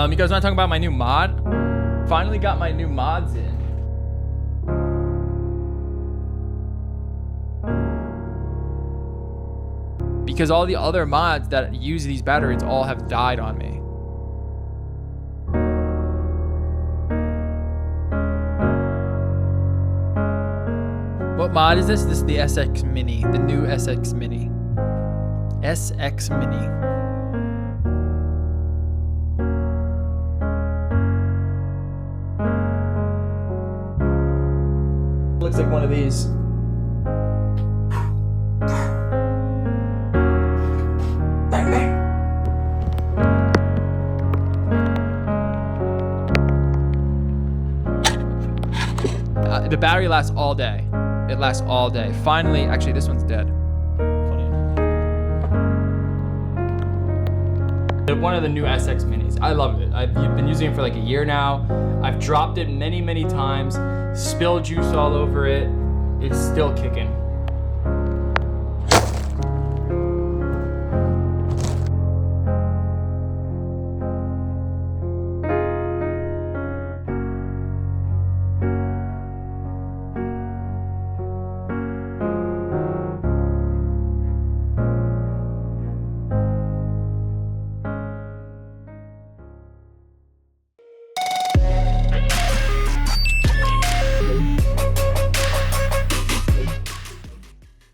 You guys want to talk about my new mod? Finally got my new mods in. Because all the other mods that use these batteries all have died on me. What mod is this? This is the SX Mini, the new SX Mini. SX Mini. Looks like one of these. Bang, bang. The battery lasts all day. It lasts all day. Finally, actually, this one's dead. Funny. One of the new SX Minis. I love it. I've been using it for like a year now. I've dropped it many, many times. Spilled juice all over it. It's still kicking.